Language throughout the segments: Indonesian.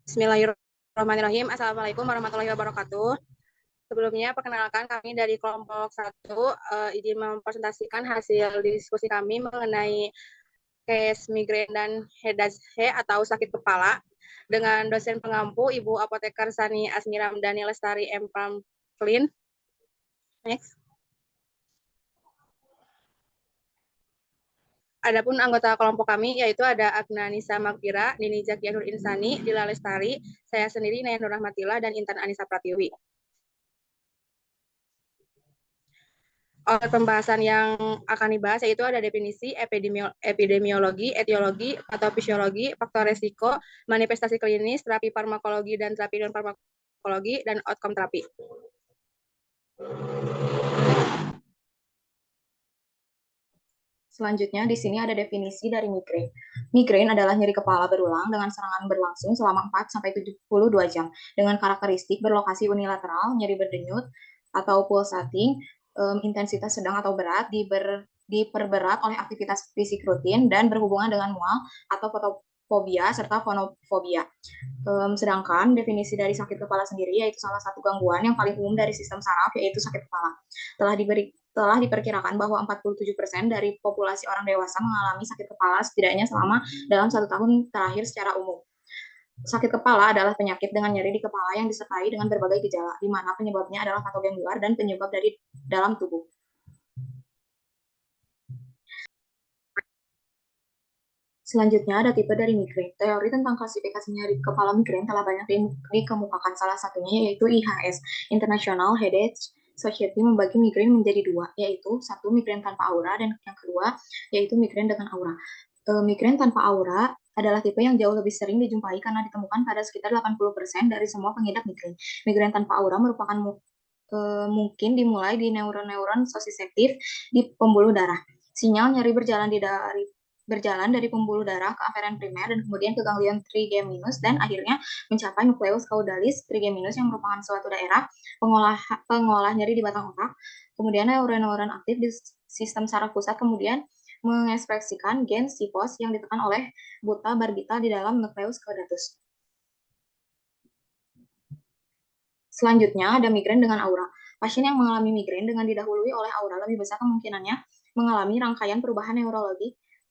Bismillahirrahmanirrahim. Assalamualaikum warahmatullahi wabarakatuh. Sebelumnya, perkenalkan kami dari kelompok 1 izin mempresentasikan hasil diskusi kami mengenai case migrain dan headache atau sakit kepala dengan dosen pengampu Ibu Apoteker Sani Asmiramdani Lestari M. Pamflin. Next. Adapun anggota kelompok kami yaitu ada Agna Nisa Magfira, Nini Zakia Nur Insani, Dila Lestari, saya sendiri Naya Nur Rahmatilla, dan Intan Anissa Pratiwi. Pembahasan yang akan dibahas yaitu ada definisi epidemiologi, etiologi, patofisiologi, faktor resiko, manifestasi klinis, terapi farmakologi dan terapi non farmakologi, dan outcome terapi. Selanjutnya, di sini ada definisi dari migrain. Migrain adalah nyeri kepala berulang dengan serangan berlangsung selama 4-72 jam dengan karakteristik berlokasi unilateral, nyeri berdenyut atau pulsating, intensitas sedang atau berat, diperberat oleh aktivitas fisik rutin dan berhubungan dengan mual atau fobia serta fonofobia. Sedangkan definisi dari sakit kepala sendiri yaitu salah satu gangguan yang paling umum dari sistem saraf yaitu sakit kepala. Telah diperkirakan bahwa 47% dari populasi orang dewasa mengalami sakit kepala setidaknya selama dalam 1 tahun terakhir secara umum. Sakit kepala adalah penyakit dengan nyeri di kepala yang disertai dengan berbagai gejala, di mana penyebabnya adalah patogen luar dan penyebab dari dalam tubuh. Selanjutnya ada tipe dari migrain. Teori tentang klasifikasi nyeri kepala migrain telah banyak dikemukakan. Salah satunya yaitu IHS, International Headache Society, membagi migrain menjadi 2, yaitu 1 migrain tanpa aura dan yang kedua yaitu migrain dengan aura. Migrain tanpa aura adalah tipe yang jauh lebih sering dijumpai karena ditemukan pada sekitar 80% dari semua pengidap migrain. Migrain tanpa aura merupakan mungkin dimulai di neuron-neuron sosiseptif di pembuluh darah. Sinyal nyeri berjalan dari pembuluh darah ke aferen primer dan kemudian ke ganglion trigeminus dan akhirnya mencapai nukleus caudalis trigeminus yang merupakan suatu daerah pengolah nyeri di batang otak. Kemudian neuron-neuron aktif di sistem saraf pusat kemudian mengekspresikan gen CPOS yang ditekan oleh buta barbital di dalam nukleus caudatus. Selanjutnya ada migrain dengan aura. Pasien yang mengalami migrain dengan didahului oleh aura lebih besar kemungkinannya mengalami rangkaian perubahan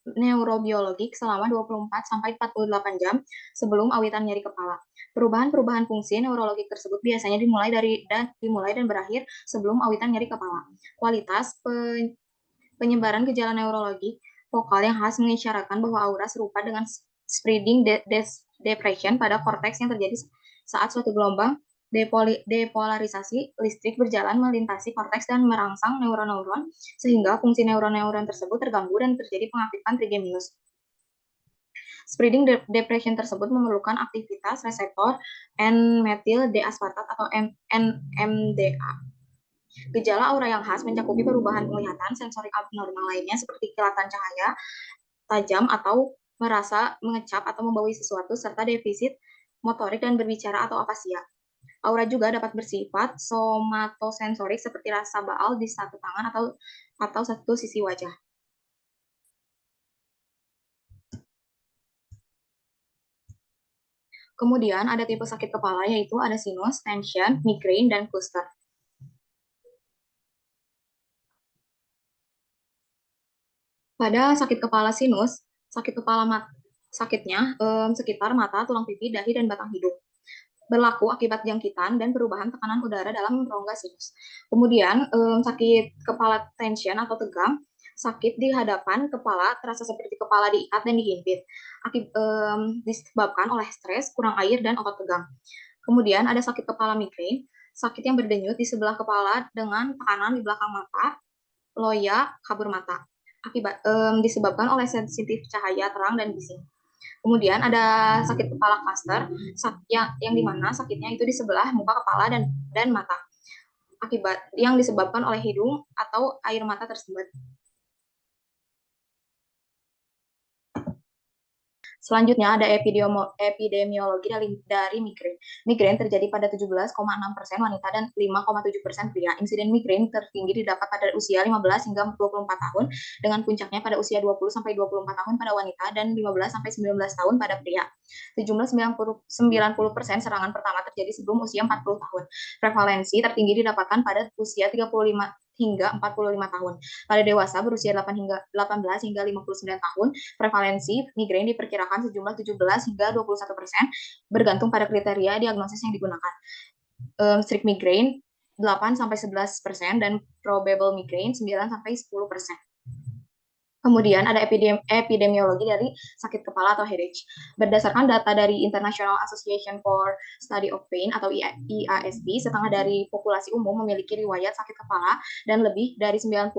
neurobiologik selama 24-48 jam sebelum awitan nyeri kepala. Perubahan-perubahan fungsi neurologik tersebut biasanya dimulai dan berakhir sebelum awitan nyeri kepala. Kualitas penyebaran gejala neurologik vokal yang khas mengisyaratkan bahwa aura serupa dengan spreading depression pada korteks yang terjadi saat suatu gelombang depolarisasi listrik berjalan melintasi korteks dan merangsang neuron-neuron sehingga fungsi neuron-neuron tersebut terganggu dan terjadi pengaktifan trigeminus. Spreading depression tersebut memerlukan aktivitas reseptor N-metil D-aspartat atau NMDA. Gejala aura yang khas mencakupi perubahan penglihatan sensorik abnormal lainnya seperti kilatan cahaya tajam atau merasa mengecap atau membaui sesuatu serta defisit motorik dan berbicara atau afasia. Aura juga dapat bersifat somatosensorik seperti rasa baal di satu tangan atau satu sisi wajah. Kemudian ada tipe sakit kepala yaitu ada sinus, tension, migrain, dan cluster. Pada sakit kepala sinus, sakitnya sekitar mata, tulang pipi, dahi, dan batang hidung. Berlaku akibat jangkitan dan perubahan tekanan udara dalam rongga sinus. Kemudian sakit kepala tension atau tegang, sakit di hadapan kepala terasa seperti kepala diikat dan dihimpit, disebabkan oleh stres, kurang air, dan otot tegang. Kemudian ada sakit kepala migrain, sakit yang berdenyut di sebelah kepala dengan tekanan di belakang mata, loya, kabur mata, disebabkan oleh sensitif cahaya terang dan bising. Kemudian ada sakit kepala cluster yang dimana sakitnya itu di sebelah muka kepala dan mata akibat yang disebabkan oleh hidung atau air mata tersumbat. Selanjutnya ada epidemiologi dari migrain. Migrain terjadi pada 17,6% wanita dan 5,7% pria. Insiden migrain tertinggi didapat pada usia 15 hingga 24 tahun, dengan puncaknya pada usia 20 sampai 24 tahun pada wanita dan 15 sampai 19 tahun pada pria. Sejumlah 90% serangan pertama terjadi sebelum usia 40 tahun. Prevalensi tertinggi didapatkan pada usia 35 hingga 45 tahun. Pada dewasa berusia 18 hingga 59 tahun, prevalensi migrain diperkirakan sejumlah 17 hingga 21%, bergantung pada kriteria diagnosis yang digunakan. Strict migrain 8 sampai 11% dan probable migrain 9 sampai 10%. Kemudian ada epidemiologi dari sakit kepala atau headache. Berdasarkan data dari International Association for Study of Pain atau IASP, setengah dari populasi umum memiliki riwayat sakit kepala dan lebih dari 90%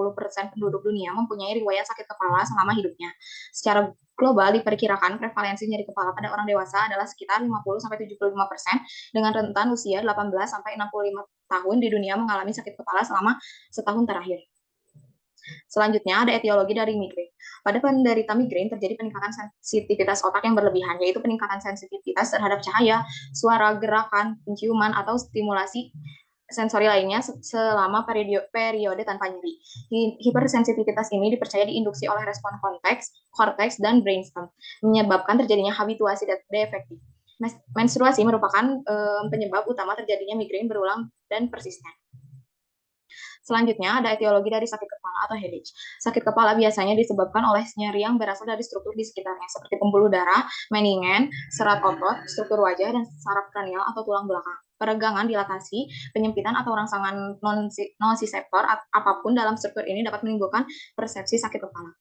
penduduk dunia mempunyai riwayat sakit kepala selama hidupnya. Secara global diperkirakan prevalensi nyeri kepala pada orang dewasa adalah sekitar 50-75% dengan rentan usia 18 sampai 65 tahun di dunia mengalami sakit kepala selama setahun terakhir. Selanjutnya ada etiologi dari migrain. Pada penderita migrain terjadi peningkatan sensitivitas otak yang berlebihan, yaitu peningkatan sensitivitas terhadap cahaya, suara, gerakan, penciuman, atau stimulasi sensori lainnya selama periode tanpa nyeri. Hipersensitivitas ini dipercaya diinduksi oleh respon korteks, dan brainstem, menyebabkan terjadinya habituasi defektif. Menstruasi merupakan penyebab utama terjadinya migrain berulang dan persisten. Selanjutnya ada etiologi dari sakit kepala atau headache. Sakit kepala biasanya disebabkan oleh nyeri yang berasal dari struktur di sekitarnya, seperti pembuluh darah, meningen, serat otot, struktur wajah, dan saraf kranial atau tulang belakang. Peregangan, dilatasi, penyempitan, atau rangsangan nonsiseptor apapun dalam struktur ini dapat menimbulkan persepsi sakit kepala.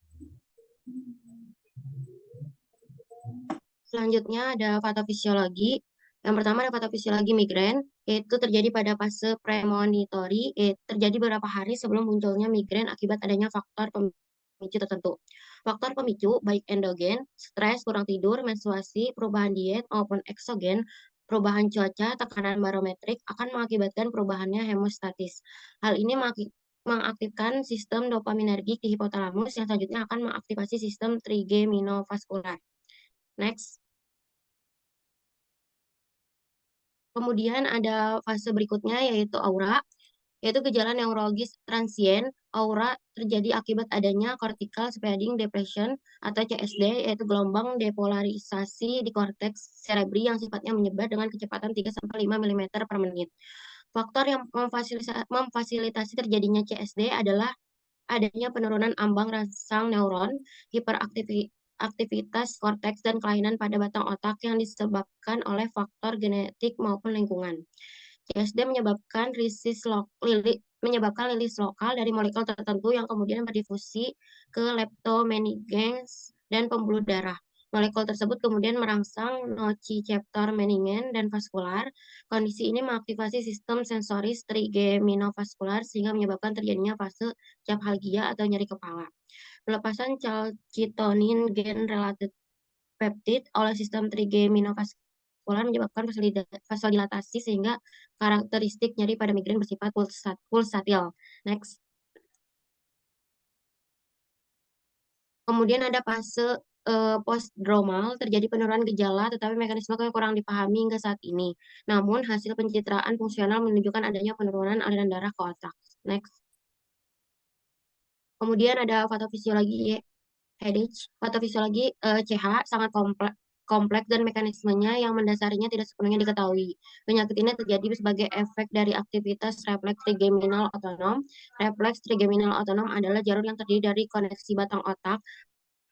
Selanjutnya ada patofisiologi. Yang pertama ada patofisiologi migrain, yaitu terjadi pada fase premonitory, terjadi beberapa hari sebelum munculnya migrain akibat adanya faktor pemicu tertentu. Faktor pemicu baik endogen, stres, kurang tidur, menstruasi, perubahan diet maupun eksogen, perubahan cuaca, tekanan barometrik akan mengakibatkan perubahannya hemostatis. Hal ini mengaktifkan sistem dopaminergik di hipotalamus yang selanjutnya akan mengaktifasi sistem trigeminofaskular. Next. Kemudian ada fase berikutnya yaitu aura, yaitu gejala neurologis transien. Aura terjadi akibat adanya cortical spreading depression atau CSD, yaitu gelombang depolarisasi di korteks cerebri yang sifatnya menyebar dengan kecepatan 3-5 mm per menit. Faktor yang memfasilitasi terjadinya CSD adalah adanya penurunan ambang rangsang neuron, hiperaktivitas korteks, dan kelainan pada batang otak yang disebabkan oleh faktor genetik maupun lingkungan. CSD menyebabkan lilis lokal dari molekul tertentu yang kemudian berdifusi ke leptomeninges dan pembuluh darah. Molekul tersebut kemudian merangsang nociceptor meningen dan vaskular. Kondisi ini mengaktifasi sistem sensoris trigeminofaskular sehingga menyebabkan terjadinya fase caphalgia atau nyeri kepala. Pelepasan calcitonin gen related peptide oleh sistem trigeminofaskular menyebabkan vasodilatasi sehingga karakteristik nyeri pada migrain bersifat pulsatil. Next. Kemudian ada fase postdromal, terjadi penurunan gejala tetapi mekanisme yang kurang dipahami hingga saat ini. Namun hasil pencitraan fungsional menunjukkan adanya penurunan aliran darah ke otak. Next. Kemudian ada patofisiologi headache. Patofisiologi CH sangat kompleks dan mekanismenya yang mendasarinya tidak sepenuhnya diketahui. Penyakit ini terjadi sebagai efek dari aktivitas refleks trigeminal otonom. Refleks trigeminal otonom adalah jalur yang terdiri dari koneksi batang otak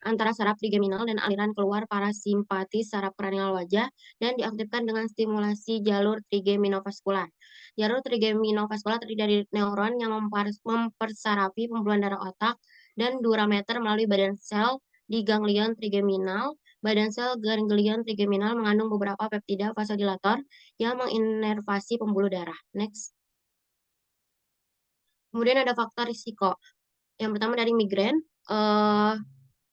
antara saraf trigeminal dan aliran keluar parasimpatis saraf kranial wajah dan diaktifkan dengan stimulasi jalur trigeminofaskular. Jalur trigeminofaskular terdiri dari neuron yang mempersarafi pembuluhan darah otak dan durameter melalui badan sel di ganglion trigeminal. Badan sel ganglion trigeminal mengandung beberapa peptida vasodilator yang menginervasi pembuluh darah. Next. Kemudian ada faktor risiko. Yang pertama dari migrain.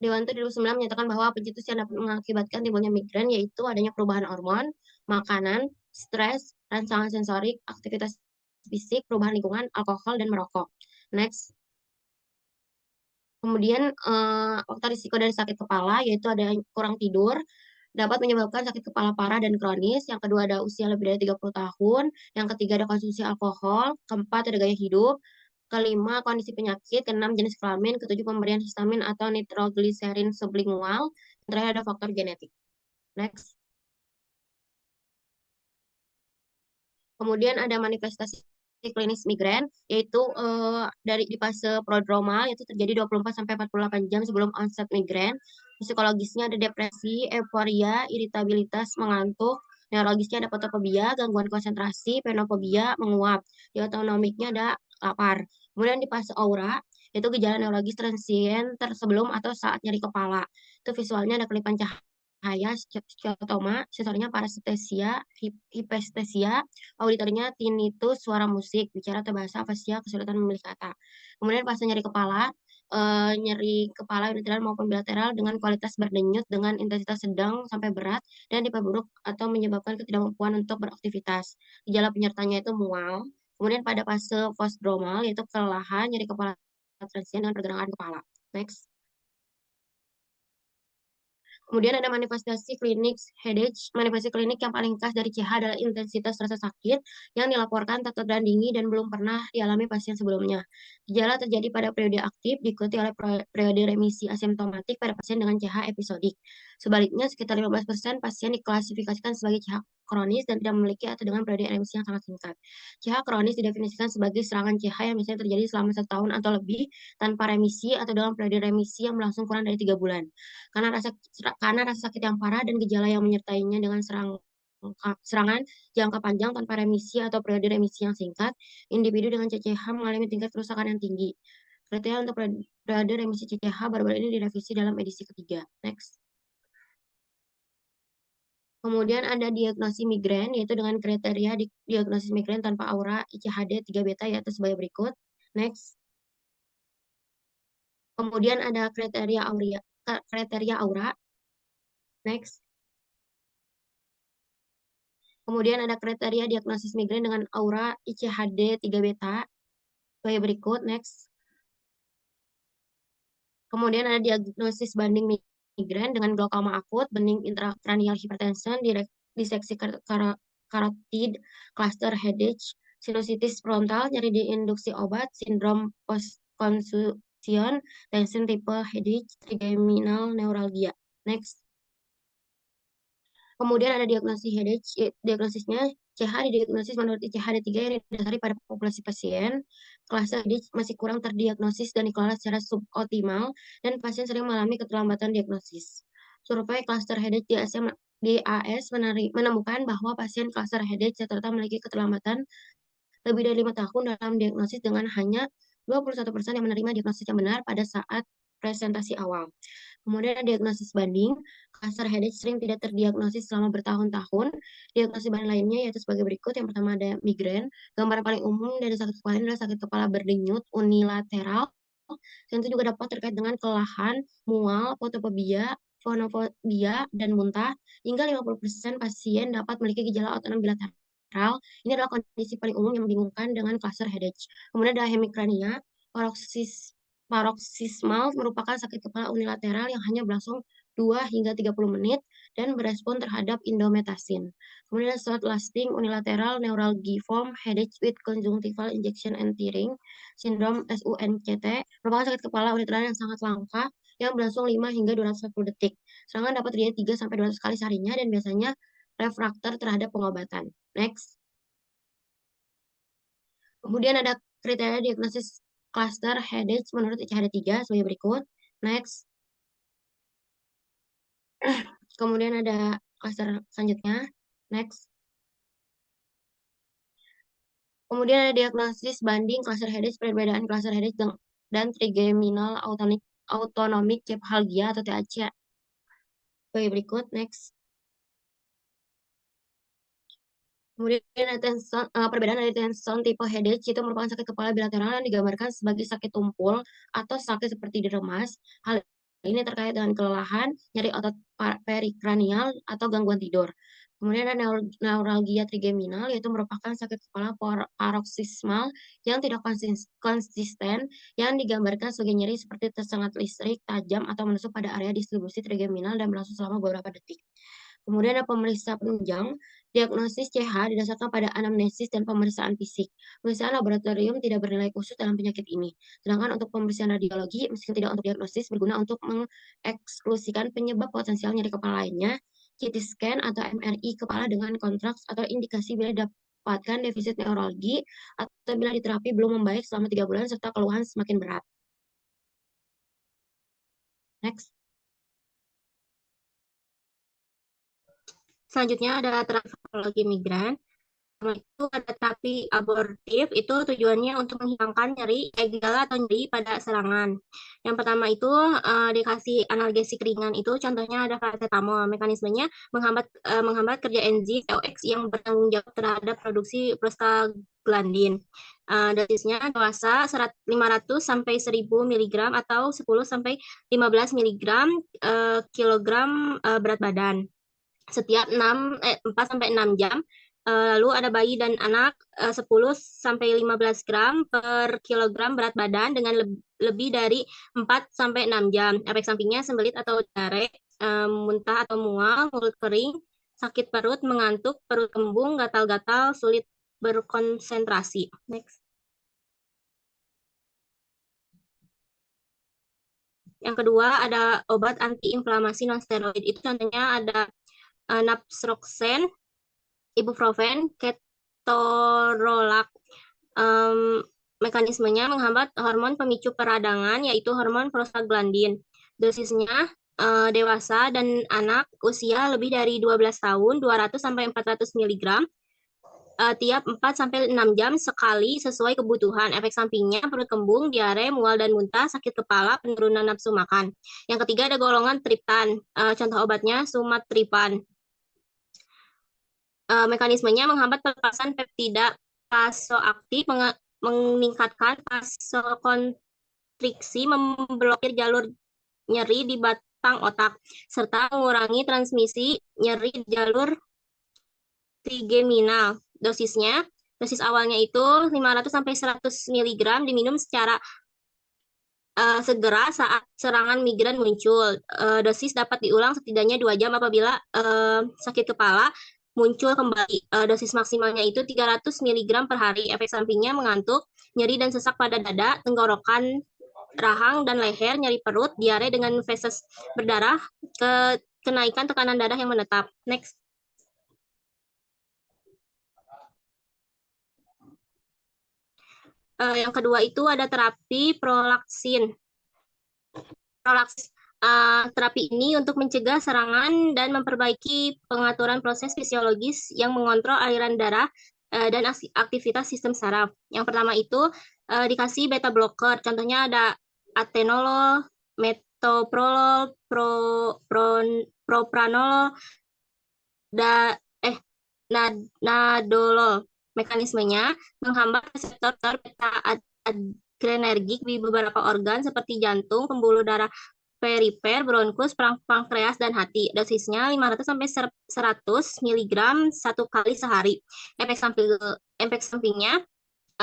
Dewan 2009 menyatakan bahwa pencetus yang dapat mengakibatkan timbulnya migrain yaitu adanya perubahan hormon, makanan, stres, rangsangan sensorik, aktivitas fisik, perubahan lingkungan, alkohol, dan merokok. Next. Kemudian faktor risiko dari sakit kepala yaitu ada kurang tidur, dapat menyebabkan sakit kepala parah dan kronis. Yang kedua ada usia lebih dari 30 tahun. Yang ketiga ada konsumsi alkohol. Keempat ada gaya hidup. Kelima, kondisi penyakit. Keenam, jenis kelamin. Ketujuh, pemberian histamin atau nitrogliserin sublingual. Yang terakhir ada faktor genetik. Next. Kemudian ada manifestasi klinis migrain, yaitu di fase prodromal, yaitu terjadi 24-48 jam sebelum onset migrain. Psikologisnya ada depresi, euforia, iritabilitas, mengantuk. Neurologisnya ada fotofobia, gangguan konsentrasi, penofobia, menguap. Di otonomiknya ada lapar. Kemudian di fase aura, yaitu gejala neurologis transien sebelum atau saat nyeri kepala. Itu visualnya ada kelipan cahaya, scotoma, sensornya parestesia, hipestesia, auditornya tinnitus, suara musik, bicara atau bahasa, afasia, kesulitan memilih kata. Kemudian fase nyeri kepala, nyeri kepala unilateral maupun bilateral dengan kualitas berdenyut dengan intensitas sedang sampai berat dan diperburuk atau menyebabkan ketidakmampuan untuk beraktivitas. Gejala penyertanya itu mual. Kemudian pada fase postdromal yaitu kelelahan, nyeri kepala transien dengan pergerakan kepala. Next. Kemudian ada manifestasi klinik headache. Manifestasi klinik yang paling khas dari CH adalah intensitas rasa sakit yang dilaporkan tak tertandingi dan belum pernah dialami pasien sebelumnya. Gejala terjadi pada periode aktif diikuti oleh periode remisi asimptomatik pada pasien dengan CH episodik. Sebaliknya, sekitar 15% pasien diklasifikasikan sebagai CH kronis dan tidak memiliki atau dengan periode remisi yang sangat singkat. CH kronis didefinisikan sebagai serangan CH yang biasanya terjadi selama 1 tahun atau lebih tanpa remisi atau dalam periode remisi yang berlangsung kurang dari 3 bulan. Karena rasa sakit yang parah dan gejala yang menyertainya dengan serangan jangka panjang tanpa remisi atau periode remisi yang singkat, individu dengan CCH mengalami tingkat kerusakan yang tinggi. Kriteria untuk periode remisi CCH baru-baru ini direvisi dalam edisi ketiga. Next. Kemudian ada diagnosis migrain, yaitu dengan kriteria diagnosis migrain tanpa aura ICHD 3 beta, yaitu sebagai berikut. Next. Kemudian ada kriteria aura. Next. Kemudian ada kriteria diagnosis migrain dengan aura ICHD 3 beta. Sebagai berikut, next. Kemudian ada diagnosis banding migrain dengan glaukoma akut, bening intracranial hypertension, diseksi karotid, cluster headache, sinusitis frontal, nyeri diinduksi obat, sindrom post-consumption, tension type headache, trigeminal neuralgia. Next. Kemudian ada diagnosis headache, diagnosisnya CH didiagnosis menurut ICHD 3 yang didasari pada populasi pasien. Kelas headache masih kurang terdiagnosis dan dikelola secara suboptimal, dan pasien sering mengalami keterlambatan diagnosis. Survei cluster headache di AS menemukan bahwa pasien cluster headache rata-rata memiliki keterlambatan lebih dari 5 tahun dalam diagnosis dengan hanya 21% yang menerima diagnosis yang benar pada saat presentasi awal. Kemudian ada diagnosis banding, cluster headache sering tidak terdiagnosis selama bertahun-tahun. Diagnosis banding lainnya yaitu sebagai berikut. Yang pertama ada migrain. Gambaran paling umum dari sakit kepala ini adalah sakit kepala berdenyut unilateral. Dan itu juga dapat terkait dengan kelelahan, mual, fotofobia, fonofobia, dan muntah. Hingga 50% pasien dapat memiliki gejala otonom bilateral. Ini adalah kondisi paling umum yang membingungkan dengan cluster headache. Kemudian ada hemikrania, paroksismal merupakan sakit kepala unilateral yang hanya berlangsung 2 hingga 30 menit dan berespon terhadap indometasin. Kemudian short lasting unilateral neuralgiform headache with conjunctival injection and tearing syndrome SUNCT merupakan sakit kepala unilateral yang sangat langka yang berlangsung 5 hingga 240 detik. Serangan dapat terjadi 3 sampai 200 kali seharinya dan biasanya refraktor terhadap pengobatan. Next. Kemudian ada kriteria diagnosis cluster headache menurut ICHD 3 sebagai berikut. Next. Kemudian ada cluster selanjutnya. Next. Kemudian ada diagnosis banding cluster headache, perbedaan cluster headache dan trigeminal autonomic cephalgia atau TAC sebagai berikut. Next. Kemudian ada perbedaan dari tension tipe headache, itu merupakan sakit kepala bilateral yang digambarkan sebagai sakit tumpul atau sakit seperti diremas. Hal ini terkait dengan kelelahan, nyeri otot perikranial, atau gangguan tidur. Kemudian ada neuralgia trigeminal, yaitu merupakan sakit kepala paroksismal yang tidak konsisten, yang digambarkan sebagai nyeri seperti tersengat listrik, tajam, atau menusuk pada area distribusi trigeminal dan berlangsung selama beberapa detik. Kemudian ada pemeriksa penunjang. Diagnosis CH didasarkan pada anamnesis dan pemeriksaan fisik. Pemeriksaan laboratorium tidak bernilai khusus dalam penyakit ini. Sedangkan untuk pemeriksaan radiologi, meski tidak untuk diagnosis, berguna untuk mengeksklusikan penyebab potensial nyeri kepala lainnya, CT scan atau MRI kepala dengan kontraks atau indikasi bila dapatkan defisit neurologi atau bila diterapi belum membaik selama 3 bulan serta keluhan semakin berat. Next. Selanjutnya ada terapi migran. Itu ada terapi abortif, itu tujuannya untuk menghilangkan nyeri, gejala atau nyeri pada serangan. Yang pertama itu dikasih analgesik ringan, itu contohnya ada paracetamol. Mekanismenya menghambat kerja enzim COX yang bertanggung jawab terhadap produksi prostaglandin. Dosisnya dewasa 500 sampai 1000 mg atau 10 sampai 15 mg kilogram berat badan setiap 4 sampai 6 jam. Lalu ada bayi dan anak 10 sampai 15 gram per kilogram berat badan dengan lebih dari 4 sampai 6 jam. Efek sampingnya sembelit atau diare, muntah atau mual, mulut kering, sakit perut, mengantuk, perut kembung, gatal-gatal, sulit berkonsentrasi. Next. Yang kedua ada obat antiinflamasi non-steroid. Itu contohnya ada naproxen, ibuprofen, ketorolac. Mekanismenya menghambat hormon pemicu peradangan, yaitu hormon prostaglandin. Dosisnya dewasa dan anak usia lebih dari 12 tahun, 200 sampai 400 mg tiap 4 sampai 6 jam sekali sesuai kebutuhan. Efek sampingnya perut kembung, diare, mual dan muntah, sakit kepala, penurunan nafsu makan. Yang ketiga ada golongan triptan. Contoh obatnya sumatriptan. Mekanismenya menghambat pelepasan peptida vasoaktif, meningkatkan vasokonstriksi, memblokir jalur nyeri di batang otak, serta mengurangi transmisi nyeri di jalur trigeminal. Dosis awalnya itu 500 sampai 100 mg diminum secara segera saat serangan migran muncul. Dosis dapat diulang setidaknya 2 jam apabila sakit kepala muncul kembali. Dosis maksimalnya itu 300 mg per hari. Efek sampingnya mengantuk, nyeri dan sesak pada dada, tenggorokan, rahang dan leher, nyeri perut, diare dengan feses berdarah, kenaikan tekanan darah yang menetap. Next. Yang kedua itu ada terapi prolaksin. Terapi ini untuk mencegah serangan dan memperbaiki pengaturan proses fisiologis yang mengontrol aliran darah dan aktivitas sistem saraf. Yang pertama itu dikasih beta blocker, contohnya ada atenolol, metoprolol, propranolol, nadolol. Mekanismenya menghambat reseptor beta adrenergik di beberapa organ seperti jantung, pembuluh darah perifer, bronkus, pankreas, dan hati. Dosisnya 500 sampai 100 mg satu kali sehari. Efek sampingnya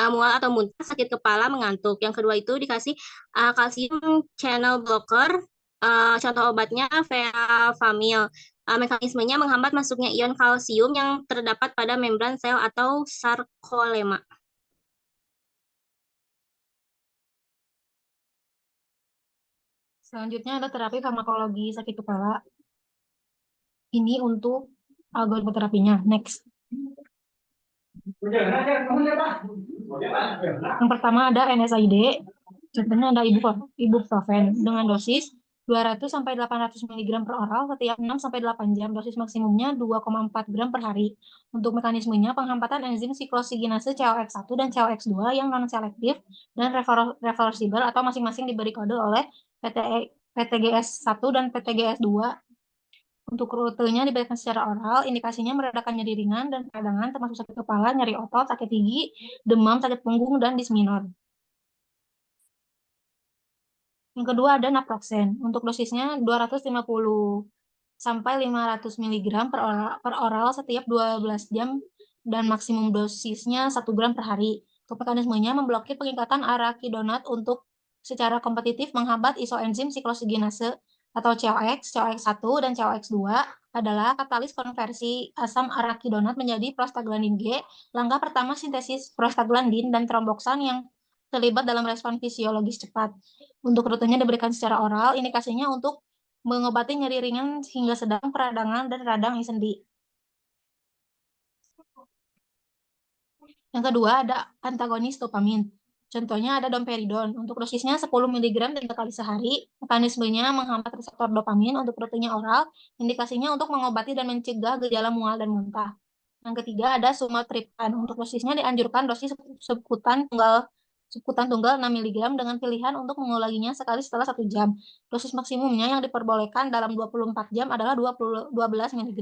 mual atau muntah, sakit kepala, mengantuk. Yang kedua itu dikasih kalsium channel blocker. Contoh obatnya Veafamil. Mekanismenya menghambat masuknya ion kalsium yang terdapat pada membran sel atau sarkolema. Selanjutnya ada terapi farmakologi sakit kepala. Ini untuk algoritma terapinya. Next. Yang pertama ada NSAID. Contohnya ada ibuprofen dengan dosis 200 sampai 800 mg per oral setiap 6 sampai 8 jam. Dosis maksimumnya 2,4 gram per hari. Untuk mekanismenya penghambatan enzim siklosigenase COX1 dan COX2 yang non-selektif dan reversibel atau masing-masing diberi kode oleh PTGS1 dan PTGS2. Untuk rutenya diberikan secara oral, indikasinya meredakan nyeri ringan dan peradangan termasuk sakit kepala, nyeri otot, sakit gigi, demam, sakit punggung, dan disminor. Yang kedua ada naproxen. Untuk dosisnya 250 sampai 500 mg per oral setiap 12 jam dan maksimum dosisnya 1 gram per hari. Untuk mekanismenya memblokir pengikatan arachidonat untuk secara kompetitif menghambat isoenzim siklosigenase atau COX, COX1 dan COX2 adalah katalis konversi asam arakidonat menjadi prostaglandin G. Langkah pertama sintesis prostaglandin dan tromboksan yang terlibat dalam respon fisiologis cepat. Untuk rutenya diberikan secara oral, indikasinya untuk mengobati nyeri ringan hingga sedang, peradangan, dan radang sendi. Yang kedua ada antagonis dopamin. Contohnya ada domperidon. Untuk dosisnya 10 mg 3 kali sehari. Mekanismenya menghambat reseptor dopamin untuk rutenya oral. Indikasinya untuk mengobati dan mencegah gejala mual dan muntah. Yang ketiga ada sumatriptan. Untuk dosisnya dianjurkan dosis subkutan tunggal 6 mg dengan pilihan untuk mengulanginya sekali setelah 1 jam. Dosis maksimumnya yang diperbolehkan dalam 24 jam adalah 12 mg.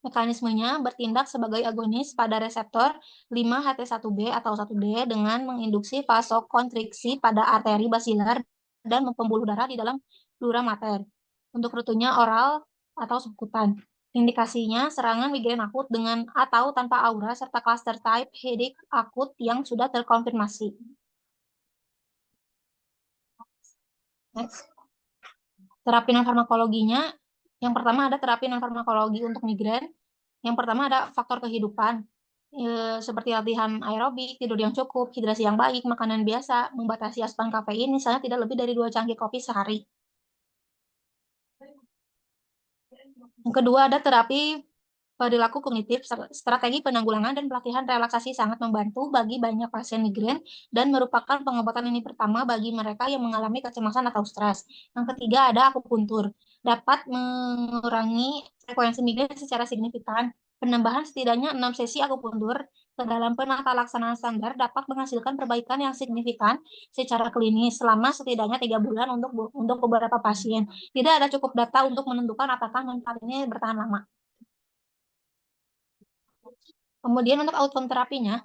Mekanismenya bertindak sebagai agonis pada reseptor 5-HT1B atau 1D dengan menginduksi vasokonstriksi pada arteri basilar dan pembuluh darah di dalam dura mater. Untuk rutenya oral atau subkutan. Indikasinya serangan migrain akut dengan atau tanpa aura serta cluster type headache akut yang sudah terkonfirmasi. Next. Terapi non farmakologinya, yang pertama ada terapi non farmakologi untuk migrain. Yang pertama ada faktor kehidupan, seperti latihan aerobik, tidur yang cukup, hidrasi yang baik, makanan biasa, membatasi asupan kafein, misalnya tidak lebih dari 2 cangkir kopi sehari. Yang kedua ada terapi perilaku kognitif, strategi penanggulangan dan pelatihan relaksasi sangat membantu bagi banyak pasien migrain dan merupakan pengobatan ini pertama bagi mereka yang mengalami kecemasan atau stres. Yang ketiga ada akupuntur, dapat mengurangi frekuensi migrain secara signifikan. Penambahan setidaknya 6 sesi akupuntur ke dalam penata laksanaan standar dapat menghasilkan perbaikan yang signifikan secara klinis selama setidaknya 3 bulan untuk beberapa pasien. Tidak ada cukup data untuk menentukan apakah manfaat ini bertahan lama. Kemudian untuk outcome terapinya,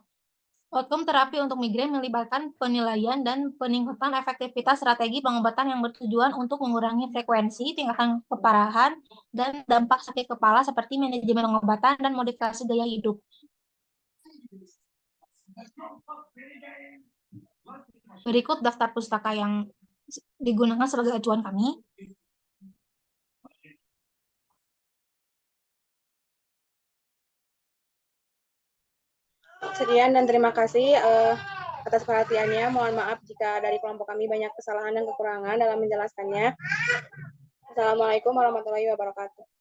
outcome terapi untuk migrain melibatkan penilaian dan peningkatan efektivitas strategi pengobatan yang bertujuan untuk mengurangi frekuensi, tingkatan keparahan, dan dampak sakit kepala seperti manajemen pengobatan dan modifikasi gaya hidup. Berikut daftar pustaka yang digunakan sebagai acuan kami. Sekian dan terima kasih atas perhatiannya. Mohon maaf jika dari kelompok kami banyak kesalahan dan kekurangan dalam menjelaskannya. Assalamualaikum warahmatullahi wabarakatuh.